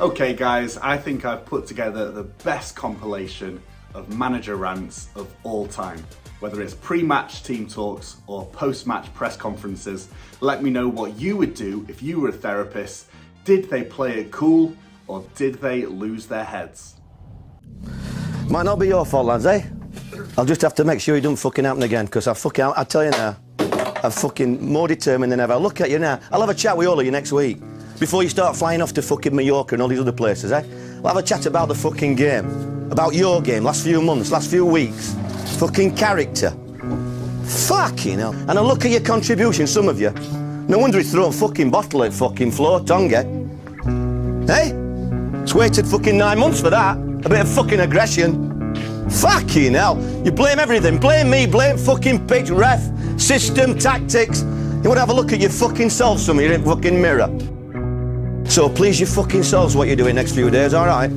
Okay guys, I think I've put together the best compilation of manager rants of all time. Whether it's pre-match team talks or post-match press conferences, let me know what you would do if you were a therapist. Did they play it cool or did they lose their heads? Might not be your fault, lads, eh? I'll just have to make sure it don't fucking happen again, because I tell you now, I'm fucking more determined than ever. I'll look at you now. I'll have a chat with all of you next week. Before you start flying off to fucking Mallorca and all these other places, eh? We'll have a chat about the fucking game. About your game, last few months, last few weeks. Fucking character. Fucking hell. And I'll look at your contribution, some of you. No wonder he's thrown fucking bottle at fucking floor, Tonga. Hey? It's waited fucking 9 months for that. A bit of fucking aggression. Fucking hell. You blame everything. Blame me, blame fucking pitch, ref, system, tactics. You want to have a look at your fucking self, some of you, in the fucking mirror. So please your fucking selves what you're doing next few days, alright?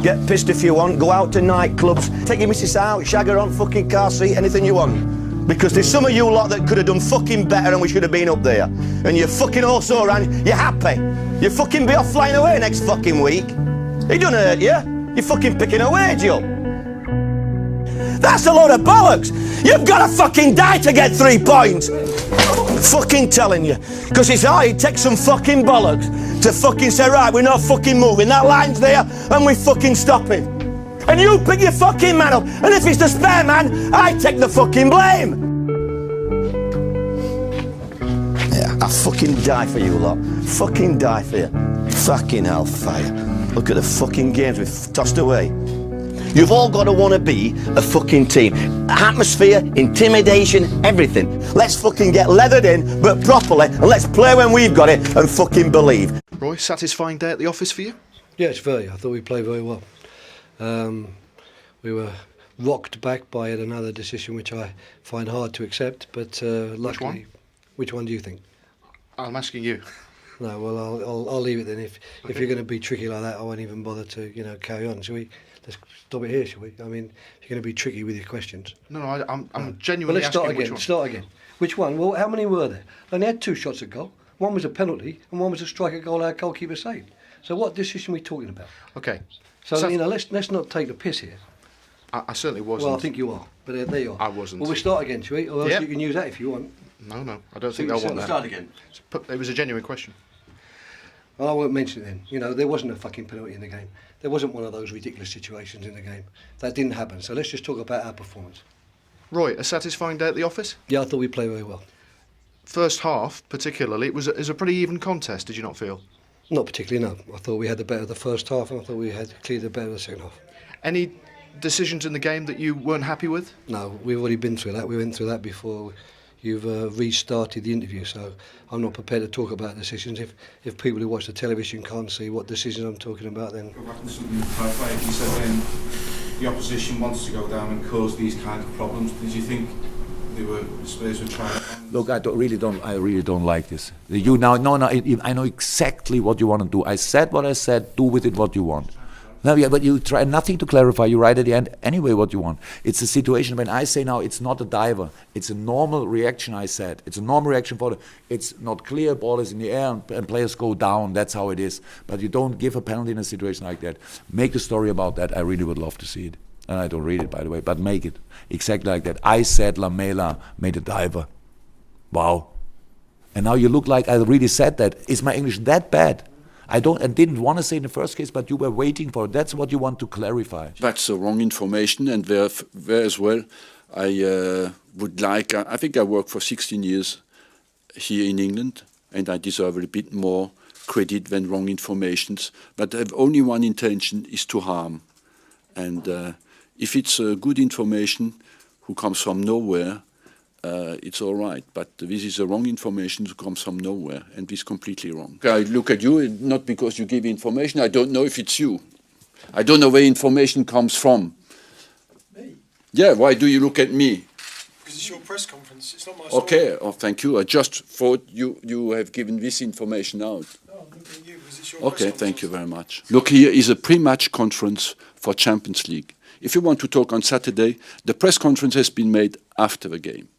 Get pissed if you want, go out to nightclubs, take your missus out, shag her on fucking car seat, anything you want. Because there's some of you lot that could have done fucking better and we should have been up there. And you're fucking also around, you're happy. You fucking be off flying away next fucking week. It doesn't hurt you. You're fucking picking a wage up. That's a load of bollocks. You've got to fucking die to get 3 points. Fucking telling you. Because it's hard, it takes some fucking bollocks to fucking say, right, we're not fucking moving. That line's there and we fucking stop it. And you pick your fucking man up. And if it's the spare man, I take the fucking blame. Yeah, I fucking die for you lot. Fucking die for you. Fucking hellfire. Look at the fucking games we've tossed away. You've all got to want to be a fucking team. Atmosphere, intimidation, everything. Let's fucking get leathered in, but properly, and let's play when we've got it and fucking believe. Roy, satisfying day at the office for you? Yes, very. I thought we played very well. We were rocked back by another decision which I find hard to accept, but luckily... Which one do you think? I'm asking you. No, well, I'll leave it then. If you're going to be tricky like that, I won't even bother to, carry on. Shall we? Let's stop it here, shall we? I mean, if you're going to be tricky with your questions. No, I'm genuinely asking which one. Start again. Which one? Well, how many were there? They only had 2 shots at goal. One was a penalty, and one was a striker goal our goalkeeper saved. So what decision are we talking about? Okay. So let's not take the piss here. I certainly wasn't. Well, I think you are, but there you are. I wasn't. Well, we'll start again, shall we? Or else you can use that if you want. No, I don't think they'll want that. Start again. It was a genuine question. I won't mention it then. There wasn't a fucking penalty in the game. There wasn't one of those ridiculous situations in the game. That didn't happen. So let's just talk about our performance. Roy, a satisfying day at the office? Yeah, I thought we played very well. First half, particularly, it was a pretty even contest, did you not feel? Not particularly, no. I thought we had the better of the first half and I thought we had clearly the better of the second half. Any decisions in the game that you weren't happy with? No, we've already been through that. We went through that before you've restarted the interview, so I'm not prepared to talk about decisions. If people who watch the television can't see what decisions I'm talking about, then... Go back to something to clarify. You said when the opposition wants to go down and cause these kind of problems, did you think Spurs were trying to... Look, I really don't like this. You now, no, I know exactly what you want to do. I said what I said, do with it what you want. No, yeah, but you try nothing to clarify. You write at the end anyway what you want. It's a situation when I say now it's not a diver. It's a normal reaction, I said. It's a normal reaction it's not clear, ball is in the air and players go down. That's how it is. But you don't give a penalty in a situation like that. Make a story about that. I really would love to see it. And I don't read it, by the way, but make it exactly like that. I said Lamela made a diver. Wow. And now you look like I really said that. Is my English that bad? I didn't want to say in the first case, but you were waiting for it. That's what you want to clarify. That's the wrong information, and there as well, I would like. I think I worked for 16 years here in England, and I deserve a bit more credit than wrong informations. But I have only one intention: is to harm. And if it's good information, who comes from nowhere, it's all right. But this is the wrong information who comes from nowhere, and this is completely wrong. I look at you, not because you give information. I don't know if it's you. I don't know where information comes from. Me? Yeah, why do you look at me? Because it's your press conference, it's not my Okay, story. oh, thank you. I just thought you have given this information out. No, I'm looking at you because it's your Okay, press thank you conference. very much. Look, here is a pre-match conference for Champions League. If you want to talk on Saturday, the press conference has been made after the game.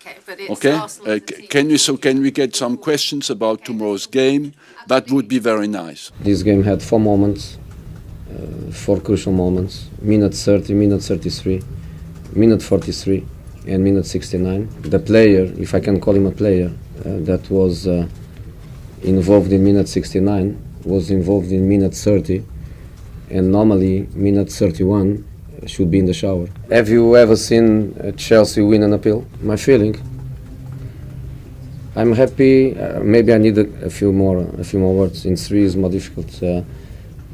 Okay, but it's Okay? Arsenal. Can we get some questions about tomorrow's game? That would be very nice. This game had 4 moments, 4 crucial moments. Minute 30, minute 33, minute 43, and minute 69. The player, if I can call him a player, that was involved in minute 69 was involved in minute 30, and normally minute 31 should be in the shower. Have you ever seen Chelsea win an appeal? My feeling. I'm happy. Maybe I need a few more words. In 3 is more difficult,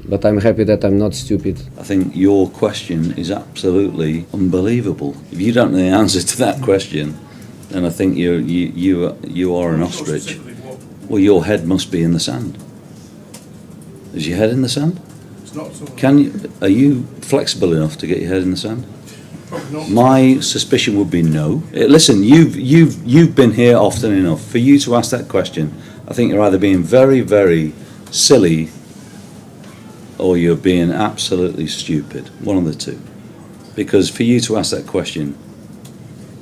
but I'm happy that I'm not stupid. I think your question is absolutely unbelievable. If you don't know the answer to that question, then I think you are an ostrich. Well, your head must be in the sand. Is your head in the sand? It's not at all. Are you flexible enough to get your head in the sand? My suspicion would be no. Listen, you've been here often enough. For you to ask that question, I think you're either being very, very silly or you're being absolutely stupid. One of the two. Because for you to ask that question,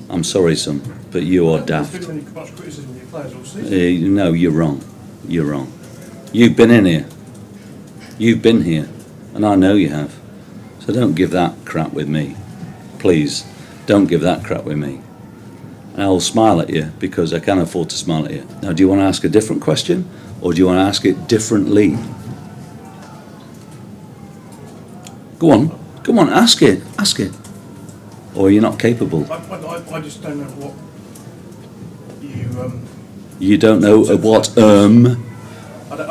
I'm sorry, son, but you are daft. There's been much criticism of your players all season. No, you're wrong. You're wrong. You've been in here. You've been here, and I know you have. So don't give that crap with me. Please, don't give that crap with me. And I'll smile at you because I can afford to smile at you. Now, do you want to ask a different question, or do you want to ask it differently? Go on, ask it. Or you're not capable. I just don't know what you... You don't know what, I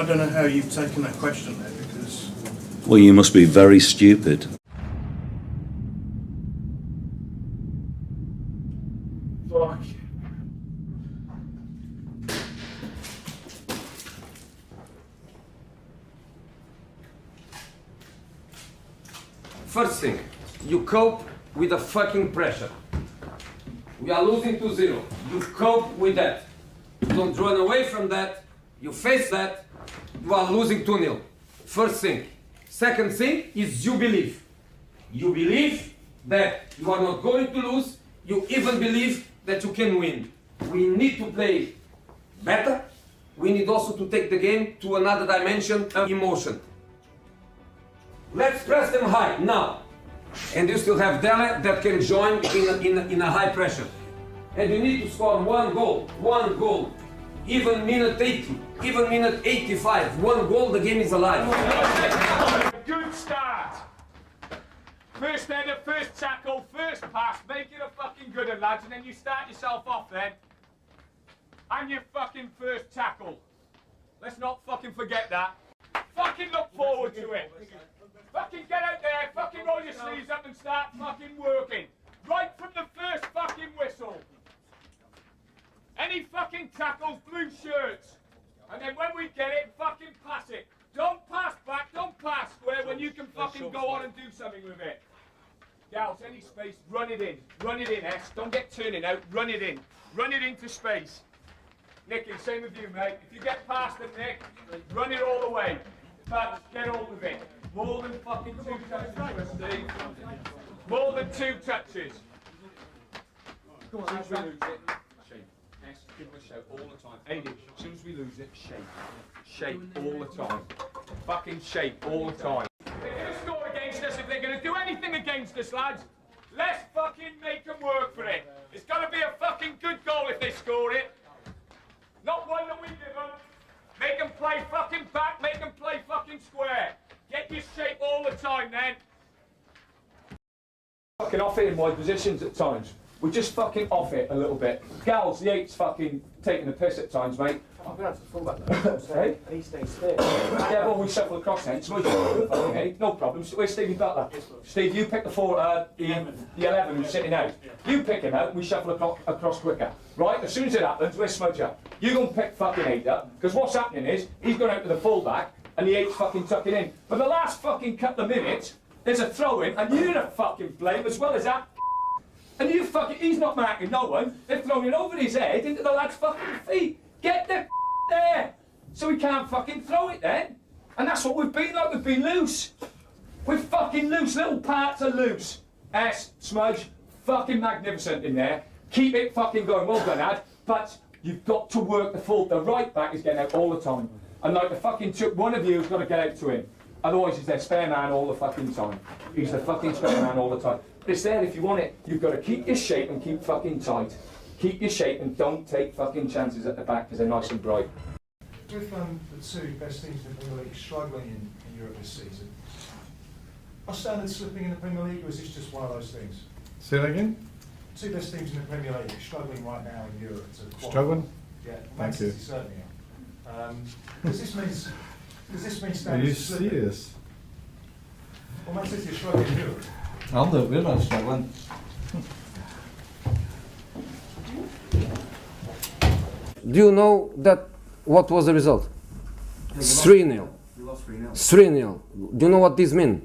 don't know how you've taken that question there, because... Well, you must be very stupid. Fuck. First thing, you cope with the fucking pressure. We are losing 2-0. You cope with that. You don't run away from that. You face that. You are losing 2-0. First thing. Second thing is you believe. You believe that you are not going to lose. You even believe that you can win. We need to play better. We need also to take the game to another dimension of emotion. Let's press them high now. And you still have Dele that can join in a high pressure. And you need to score one goal. Even minute 80, even minute 85, one goal, the game is alive. Good start. First header, first tackle, first pass, make it a fucking good one, lads, and then you start yourself off then. And your fucking first tackle. Let's not fucking forget that. Fucking look forward to it. Fucking get out there, fucking roll your sleeves up and start fucking working. Right from the first fucking whistle. Any fucking tackles, blue shirts. And then when we get it, fucking pass it. Don't pass back, don't pass square when you can fucking go on and do something with it. Gals, any space, run it in, S. Don't get turning out, run it into space. Nicky, same with you, mate. If you get past it, Nick, run it all the way. But get hold of it. More than fucking 2 touches, Steve. More than 2 touches. Come on, as soon as we lose it, shape. Yes, give them a shout all the time. Aiden, as soon as we lose it, shape. Shape all the time. Fucking shape all the time. If they're going to score against us, if they're going to do anything against us, lads, let's fucking make them work for it. It's got to be a fucking good goal if they score it. Not one that we give them. Make them play fucking back, make them play fucking square. Get your shape all the time then. Fucking off it in wide positions at times. We're just fucking off it a little bit. Gals, the 8's fucking taking the piss at times, mate. I'm going to have to full back. Hey? And he stays still. Yeah, well, we shuffle across then. So no problem. Where's Stevie Butler? Steve, you pick the 11 who's sitting out. You pick him out and we shuffle across quicker. Right? As soon as it happens, we're smudge up. You go and pick fucking 8 up, because what's happening is, he's going out to the full-back, and the 8's fucking tucking in. But the last fucking couple of minutes, there's a throw-in, and you're to fucking blame as well as that. And you fucking, he's not marking no one. They're throwing it over his head into the lad's fucking feet. Get the there. So he can't fucking throw it then. And that's what we've been like, we've been loose. We're fucking loose, little parts are loose. S, Smudge, fucking magnificent in there. Keep it fucking going. Well done, Ad. But you've got to work the full. The right back is getting out all the time. And like the fucking one of you has got to get out to him. Otherwise he's their spare man all the fucking time. He's the fucking spare man all the time. But it's there if you want it. You've got to keep your shape and keep fucking tight. Keep your shape and don't take fucking chances at the back because they're nice and bright. With the two best teams in the Premier League struggling in Europe this season, are standards slipping in the Premier League, or is this just one of those things? Say that again? Two best teams in the Premier League are struggling right now in Europe. Struggling? Yeah, Man City certainly are. Does this mean standards Are you slipping? serious? Well, Man City are struggling in Europe. No, we're not struggling. Do you know that what was the result? 3-0. 3-0. Do you know what this means?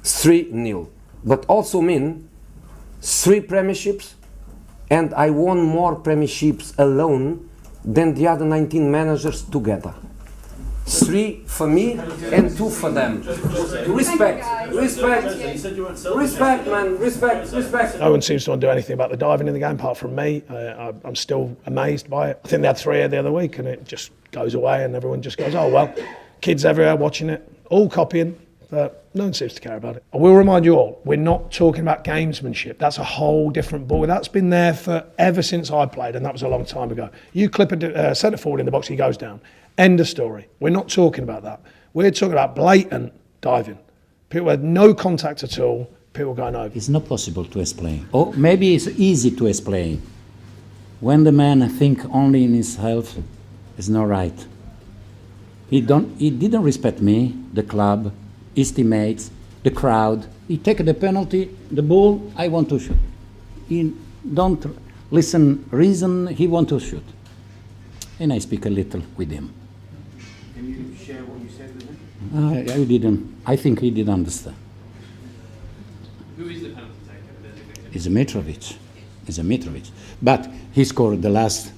3-0. But also mean 3 premierships, and I won more premierships alone than the other 19 managers together. 3 for me and 2 for them. Respect, man, respect. No one seems to want to do anything about the diving in the game apart from me. I'm still amazed by it. I think they had 3 the other week and it just goes away and everyone just goes, oh well, kids everywhere watching it, all copying, but no one seems to care about it. I will remind you all, we're not talking about gamesmanship. That's a whole different ball. That's been there for ever since I played, and that was a long time ago. You clip a centre forward in the box, he goes down. End of story. We're not talking about that. We're talking about blatant diving. People had no contact at all, people going over. It's not possible to explain. Or maybe it's easy to explain. When the man thinks only in his health, it's not right. He didn't respect me, the club, his teammates, the crowd. He take the penalty, the ball, I want to shoot. He don't reason, he want to shoot. And I speak a little with him. Can you share what you said with him? I didn't. I think he didn't understand. Who is the penalty taker? It's Mitrovic. It's a Mitrovic. But he scored the last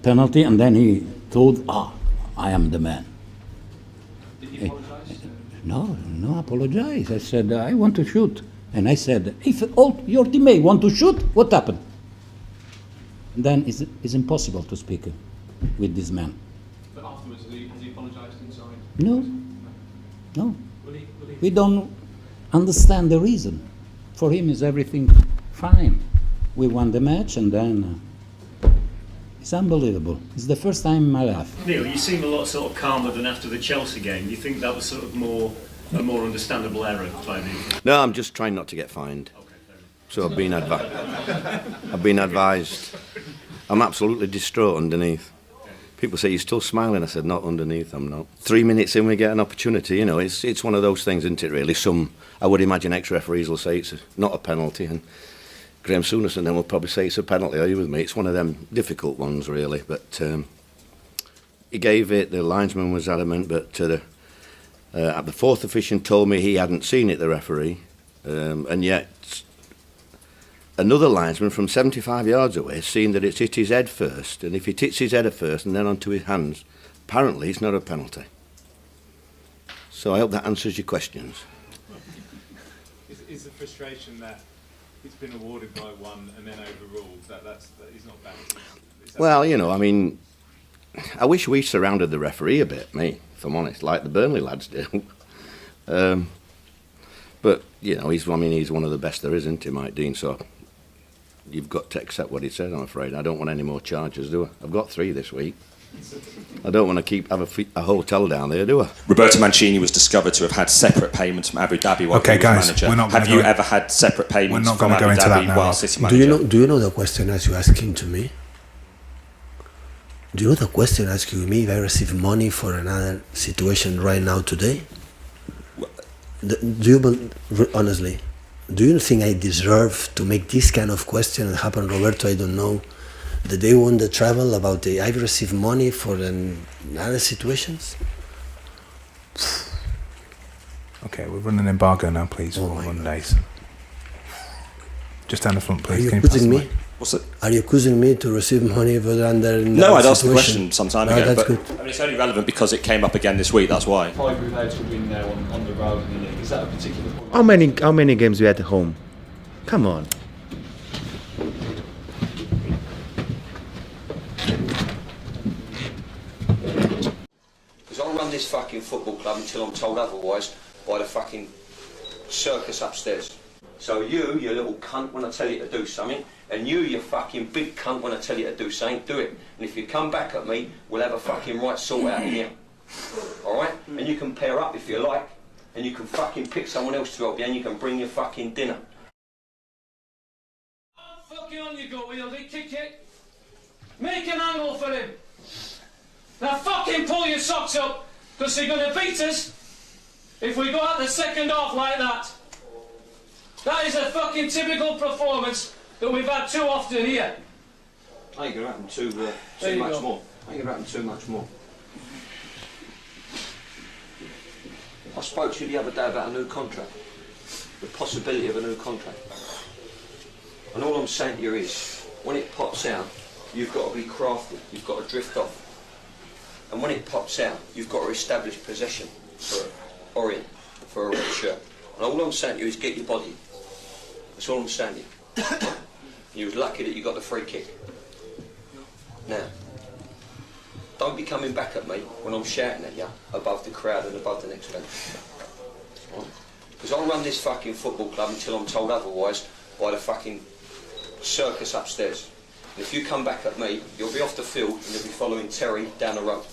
penalty, and then he told, I am the man. Did he apologise? No apologize. I said, I want to shoot. And I said, if all your teammates want to shoot, what happened? Then it's impossible to speak with this man. But afterwards, has he apologised inside? No. Will he? We don't understand the reason. For him, is everything fine. We won the match, and then it's unbelievable. It's the first time in my life. Neil, you seem a lot sort of calmer than after the Chelsea game. Do you think that was sort of a more understandable error by the? No, I'm just trying not to get fined. So I've been advised. I'm absolutely distraught underneath. People say, you're still smiling. I said, not underneath, I'm not. 3 minutes in, we get an opportunity. You know, it's one of those things, isn't it, really? I would imagine ex-referees will say it's not a penalty, and Graham Souness then will probably say it's a penalty. Are you with me? It's one of them difficult ones, really. But he gave it, the linesman was adamant, but the fourth official told me he hadn't seen it, the referee, and yet another linesman from 75 yards away has seen that it's hit his head first, and if it hits his head first and then onto his hands, apparently it's not a penalty. So I hope that answers your questions. Is the frustration that it's been awarded by one and then overruled, that is not balanced? Well, you know, I mean, I wish we surrounded the referee a bit, if I'm honest, like the Burnley lads do. But, you know, he's one of the best there is, isn't he, Mike Dean? So you've got to accept what he said, I'm afraid. I don't want any more charges, do I? I've got 3 this week. I don't want to have a hotel down there, do I? Roberto Mancini was discovered to have had separate payments from Abu Dhabi while he was manager. Have you ever had separate payments from Abu Dhabi while City manager? Do you know the question as you're asking to me? Do you know the question asking me if I receive money for another situation right now today? Honestly, do you think I deserve to make this kind of question and happen, Roberto? I don't know. The day won the travel about the I've received money for other situations. Okay, we're running an embargo now, please, for 1 day. Just down the front, please. Are you accusing me? Are you accusing me to receive money for under? No, I'd asked the question some time ago, that's but good. I mean, it's only relevant because it came up again this week. That's why. 5 we've had to win now on the road in the league. Is that a particular point? How many games we had at home? Come on. until I'm told otherwise by the fucking circus upstairs. So you little cunt, when I tell you to do something, and you fucking big cunt, when I tell you to do something, do it. And if you come back at me, we'll have a fucking right sort out in here. Alright? And you can pair up if you like, and you can fucking pick someone else to help you, and you can bring your fucking dinner. Fucking on you go, Wieldy, kick it. Make an angle for him. Now fucking pull your socks up, because they're going to beat us if we go out the second half like that. That is a fucking typical performance that we've had too often here. I ain't going to happen too much more. I ain't going to happen too much more. I spoke to you the other day about a new contract. The possibility of a new contract. And all I'm saying to you is, when it pops out, you've got to be crafty. You've got to drift off. And when it pops out, you've got to establish possession for Orient, for a red shirt. And all I'm saying to you is get your body. That's all I'm saying to you. You was lucky that you got the free kick. Now, don't be coming back at me when I'm shouting at you above the crowd and above the next bench. Because I'll run this fucking football club until I'm told otherwise by the fucking circus upstairs. And if you come back at me, you'll be off the field and you'll be following Terry down the road.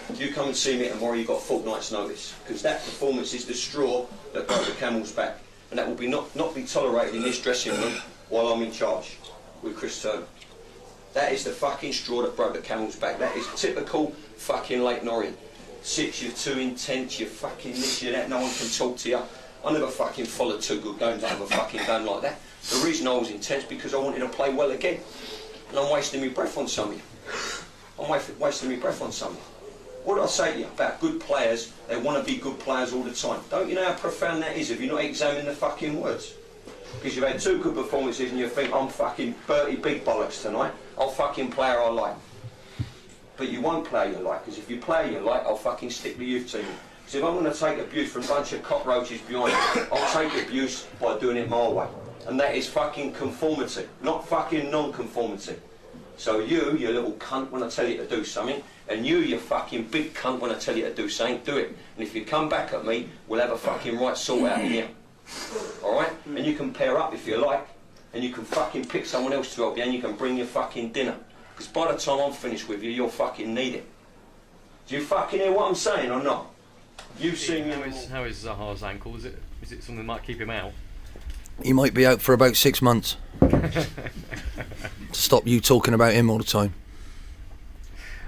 If you come and see me tomorrow, you've got a fortnight's notice. Because that performance is the straw that broke the camel's back. And that will be not be tolerated in this dressing room while I'm in charge with Chris Turner. That is the fucking straw that broke the camel's back. That is typical fucking Leyton Orient. Six, you're too intense, you're fucking this, you're that, no one can talk to you. I never fucking followed two good games out of a fucking game like that. The reason I was intense because I wanted to play well again. And I'm wasting my breath on some of you. I'm wasting my breath on some of you. What did I say to you about good players? They want to be good players all the time. Don't you know how profound that is if you're not examining the fucking words? Because you've had two good performances and you think, I'm fucking Bertie big bollocks tonight. I'll fucking play her I like. But you won't play you like, because if you play you like, I'll fucking stick the youth team. Because if I'm going to take abuse from a bunch of cockroaches behind me, I'll take abuse by doing it my way. And that is fucking conformity, not fucking non-conformity. So you little cunt, when I tell you to do something, and you fucking big cunt, when I tell you to do something, do it. And if you come back at me, we'll have a fucking right sort out in here. Alright? And you can pair up if you like, and you can fucking pick someone else to help you, and you can bring your fucking dinner. Because by the time I'm finished with you, you'll fucking need it. Do you fucking hear what I'm saying or not? You've seen me. How is Zaha's ankle? Is it something that might keep him out? He might be out for about 6 months. To stop you talking about him all the time.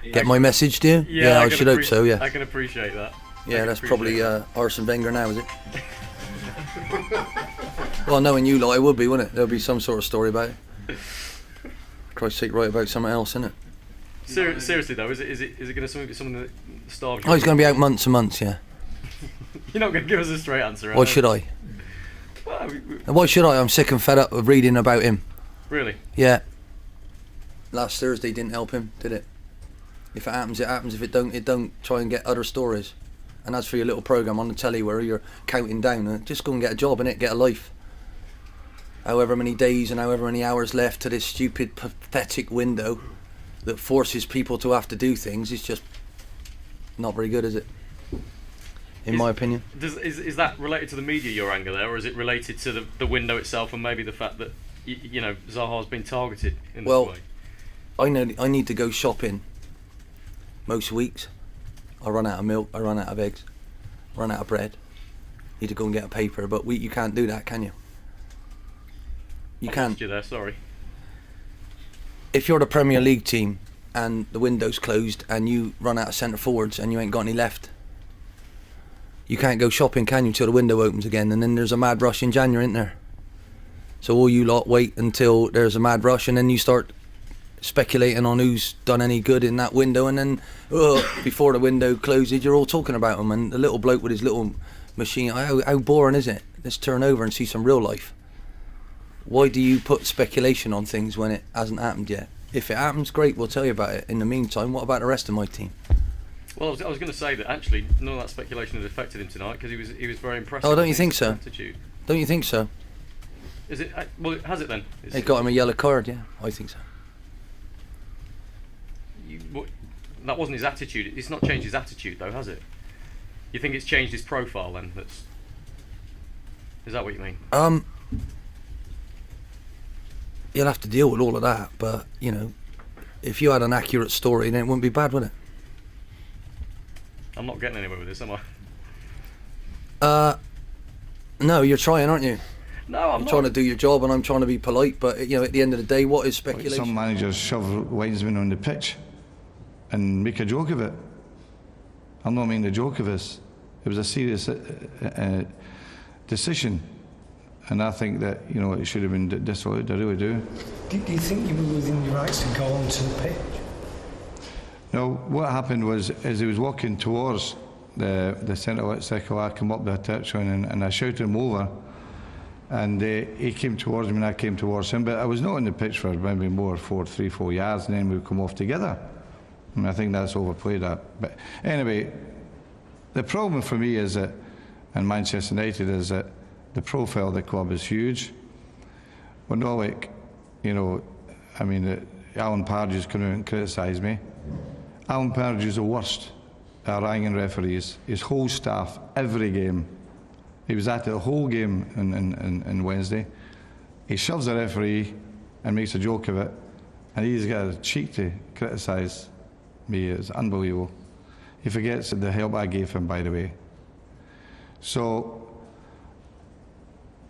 Get my message, do you? Yeah, I should hope so, yeah. I can appreciate that. Yeah, that's probably Arsene Wenger now, is it? Well, knowing you lot, it would be, wouldn't it? There'll be some sort of story about it. Christ's sake, write about something else, isn't it? Seriously though, is it going to be something that starves you? Oh, he's going to be out months and months, yeah. You're not going to give us a straight answer, Why should I? Well, Why should I? I'm sick and fed up of reading about him. Really? Yeah. Last Thursday didn't help him, did it? If it happens, it happens. If it don't, it don't. Try and get other stories. And as for your little programme on the telly where you're counting down, just go and get a job, innit? Get a life. However many days and however many hours left to this stupid, pathetic window that forces people to have to do things is just not very good, is it? In my opinion. Is that related to the media, your anger there, or is it related to the window itself and maybe the fact that you know Zaha's been targeted in this way? I know I need to go shopping most weeks. I run out of milk, I run out of eggs, run out of bread. Need to go and get a paper, but you can't do that, can you? You can't. You there, sorry. If you're the Premier League team and the window's closed and you run out of centre forwards and you ain't got any left, you can't go shopping, can you, until the window opens again, and then there's a mad rush in January, isn't there? So all you lot wait until there's a mad rush and then you start speculating on who's done any good in that window, and then before the window closes you're all talking about him, and the little bloke with his little machine. How boring is it? Let's turn over and see some real life. Why do you put speculation on things when it hasn't happened yet? If it happens, great, we'll tell you about it. In the meantime, what about the rest of my team? Well, I was going to say that actually none of that speculation had affected him tonight because he was very impressive. Oh, don't you think so? Attitude. Don't you think so? Is it? Well, has it then? They got him a yellow card, yeah. I think so. That wasn't his attitude. It's not changed his attitude though, has it? You think it's changed his profile then? Is that what you mean? You'll have to deal with all of that, but you know, if you had an accurate story, then it wouldn't be bad, would it? I'm not getting anywhere with this, am I? No, you're trying, aren't you? No, I'm not. You're trying to do your job, and I'm trying to be polite. But you know, at the end of the day, what is speculation? Some managers shove Winesman on the pitch and make a joke of it. I'm not making a joke of this. It was a serious decision, and I think that it should have been disallowed. I really do. Do you think you were within your rights to go onto the pitch? No, what happened was, as he was walking towards the centre circle, I come up the touchline and I shouted him over, and he came towards me and I came towards him, but I was not on the pitch for maybe more 3-4 yards, and then we come off together. And I think that's overplayed that. But anyway, the problem for me is that, and Manchester United, is that the profile of the club is huge. We're not like, Alan Pardew's come out and criticise me. Alan Pardew's the worst at ranking referees. His whole staff, every game. He was at the whole game on Wednesday. He shoves the referee and makes a joke of it, and he's got a cheek to criticise me. It's unbelievable. He forgets the help I gave him, by the way. So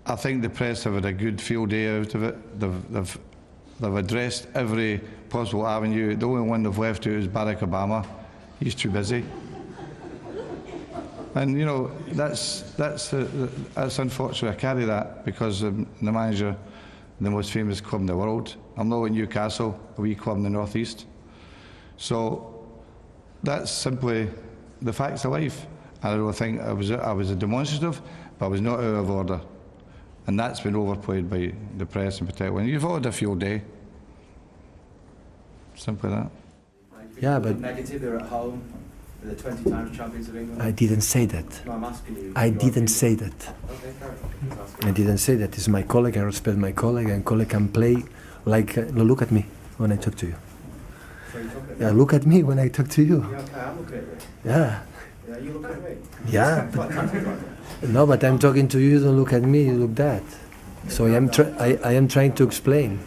I think the press have had a good field day out of it. They've addressed every possible avenue. The only one they've left out is Barack Obama. He's too busy. And that's unfortunate. I carry that because the manager, the most famous club in the world. I'm not in Newcastle, a wee club in the northeast. So that's simply the facts of life. I don't think I was a demonstrative, but I was not out of order. And that's been overplayed by the press in particular. And you've all had a field day. Simply that. Yeah, but negative, they're at home. They're 20 times champions of England. I didn't say that. No, I'm asking you. I didn't say that. Okay, fair enough. I didn't say that. It's my colleague. I respect my colleague, and colleague can play like. Look at me when I talk to you. So you talk at me? Yeah, look at me when I talk to you. Yeah, okay, I'm looking at you. Yeah. Yeah, you look at me. Yeah. No, but I'm talking to you. You don't look at me. You look that. So I am trying to explain.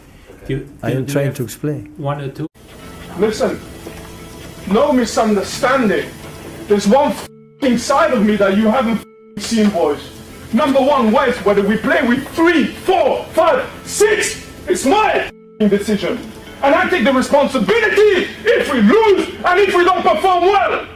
I am trying to explain. 1 or 2. Listen, no misunderstanding. There's one f***ing side of me that you haven't seen, boys. Number one, West, whether we play with 3, 4, 5, 6, it's my decision. And I take the responsibility if we lose and if we don't perform well.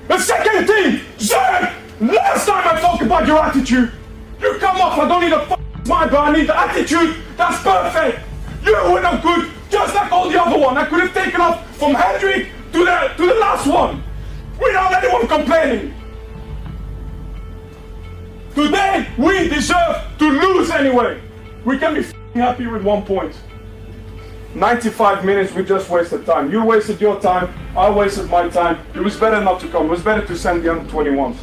The second thing, sir, last time I talked about your attitude, you come off, I don't need a smile, but I need the attitude. That's perfect. You were not good, just like all the other one. I could have taken off from Hendrik to the last one, without anyone complaining. Today, we deserve to lose anyway. We can be happy with 1 point. 95 minutes, we just wasted time. You wasted your time, I wasted my time. It was better not to come. It was better to send the under-21s.